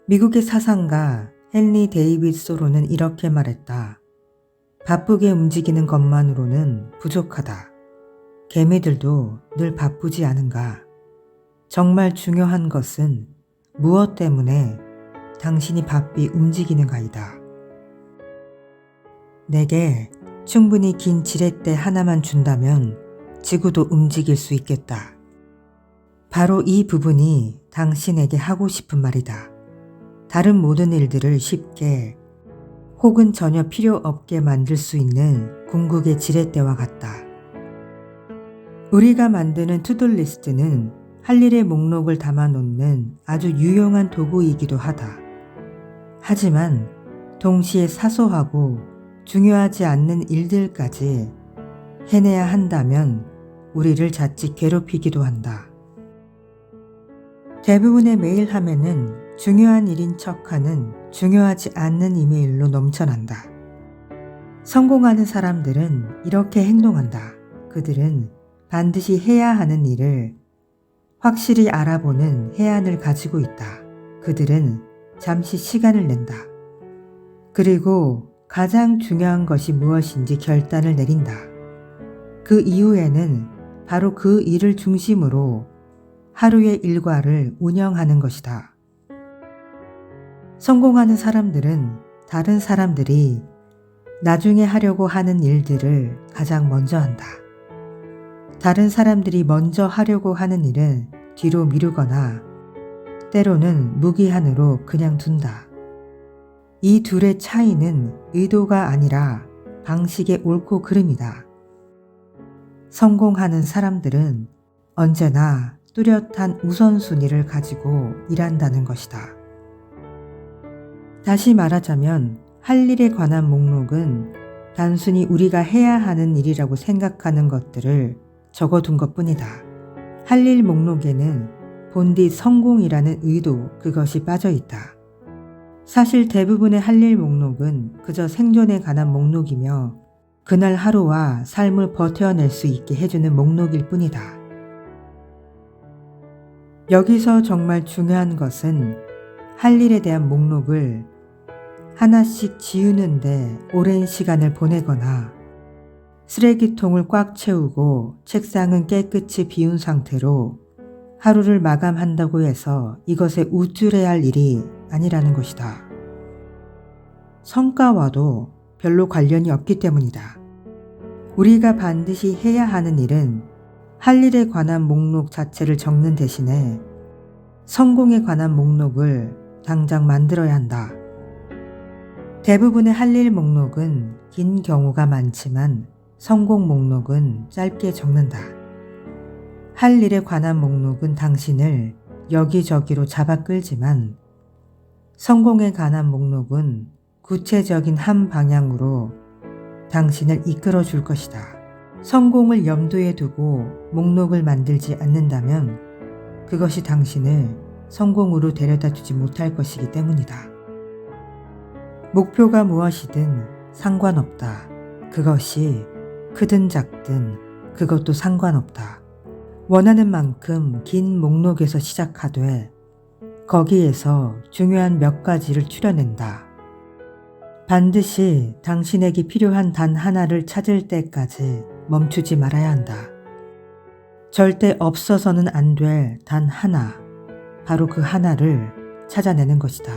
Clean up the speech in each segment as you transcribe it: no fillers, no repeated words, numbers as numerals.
미국의 사상가 헨리 데이빗 소로는 이렇게 말했다. 바쁘게 움직이는 것만으로는 부족하다. 개미들도 늘 바쁘지 않은가? 정말 중요한 것은 무엇 때문에 당신이 바삐 움직이는가이다. 내게 충분히 긴 지렛대 하나만 준다면 지구도 움직일 수 있겠다. 바로 이 부분이 당신에게 하고 싶은 말이다. 다른 모든 일들을 쉽게 혹은 전혀 필요 없게 만들 수 있는 궁극의 지렛대와 같다. 우리가 만드는 투두리스트는 할 일의 목록을 담아놓는 아주 유용한 도구이기도 하다. 하지만 동시에 사소하고 중요하지 않는 일들까지 해내야 한다면 우리를 자칫 괴롭히기도 한다. 대부분의 메일 화면은 중요한 일인 척하는 중요하지 않는 이메일로 넘쳐난다. 성공하는 사람들은 이렇게 행동한다. 그들은 반드시 해야 하는 일을 확실히 알아보는 해안을 가지고 있다. 그들은 잠시 시간을 낸다. 그리고 가장 중요한 것이 무엇인지 결단을 내린다. 그 이후에는 바로 그 일을 중심으로 하루의 일과를 운영하는 것이다. 성공하는 사람들은 다른 사람들이 나중에 하려고 하는 일들을 가장 먼저 한다. 다른 사람들이 먼저 하려고 하는 일은 뒤로 미루거나 때로는 무기한으로 그냥 둔다. 이 둘의 차이는 의도가 아니라 방식의 옳고 그름이다. 성공하는 사람들은 언제나 뚜렷한 우선순위를 가지고 일한다는 것이다. 다시 말하자면 할 일에 관한 목록은 단순히 우리가 해야 하는 일이라고 생각하는 것들을 적어둔 것뿐이다. 할 일 목록에는 본디 성공이라는 의도 그것이 빠져 있다. 사실 대부분의 할 일 목록은 그저 생존에 관한 목록이며 그날 하루와 삶을 버텨낼 수 있게 해주는 목록일 뿐이다. 여기서 정말 중요한 것은 할 일에 대한 목록을 하나씩 지우는데 오랜 시간을 보내거나 쓰레기통을 꽉 채우고 책상은 깨끗이 비운 상태로 하루를 마감한다고 해서 이것에 우쭐해야 할 일이 아니라는 것이다. 성과와도 별로 관련이 없기 때문이다. 우리가 반드시 해야 하는 일은 할 일에 관한 목록 자체를 적는 대신에 성공에 관한 목록을 당장 만들어야 한다. 대부분의 할 일 목록은 긴 경우가 많지만 성공 목록은 짧게 적는다. 할 일에 관한 목록은 당신을 여기저기로 잡아 끌지만 성공에 관한 목록은 구체적인 한 방향으로 당신을 이끌어 줄 것이다. 성공을 염두에 두고 목록을 만들지 않는다면 그것이 당신을 성공으로 데려다 주지 못할 것이기 때문이다. 목표가 무엇이든 상관없다. 그것이 크든 작든 그것도 상관없다. 원하는 만큼 긴 목록에서 시작하되 거기에서 중요한 몇 가지를 추려낸다. 반드시 당신에게 필요한 단 하나를 찾을 때까지 멈추지 말아야 한다. 절대 없어서는 안 될 단 하나, 바로 그 하나를 찾아내는 것이다.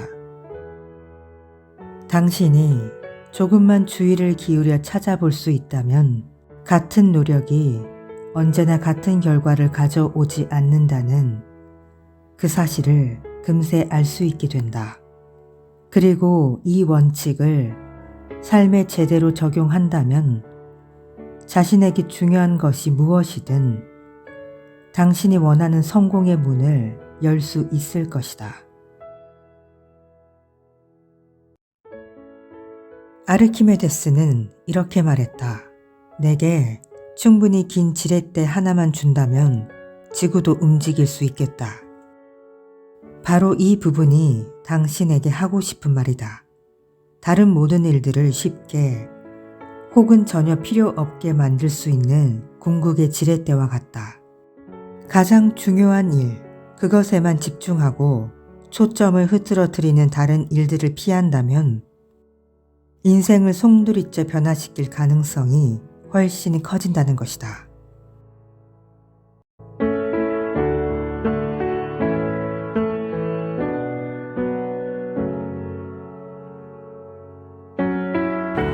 당신이 조금만 주의를 기울여 찾아볼 수 있다면 같은 노력이 언제나 같은 결과를 가져오지 않는다는 그 사실을 금세 알 수 있게 된다. 그리고 이 원칙을 삶에 제대로 적용한다면 자신에게 중요한 것이 무엇이든 당신이 원하는 성공의 문을 열 수 있을 것이다. 아르키메데스는 이렇게 말했다. 내게 충분히 긴 지렛대 하나만 준다면 지구도 움직일 수 있겠다. 바로 이 부분이 당신에게 하고 싶은 말이다. 다른 모든 일들을 쉽게 혹은 전혀 필요 없게 만들 수 있는 궁극의 지렛대와 같다. 가장 중요한 일, 그것에만 집중하고 초점을 흐트러뜨리는 다른 일들을 피한다면 인생을 송두리째 변화시킬 가능성이 훨씬 커진다는 것이다.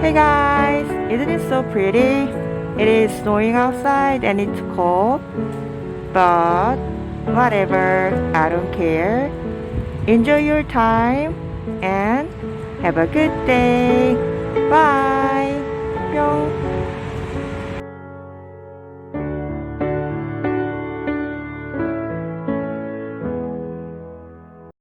Hey guys, isn't it so pretty? It is snowing outside and it's cold, but whatever, I don't care. Enjoy your time and have a good day. Bye.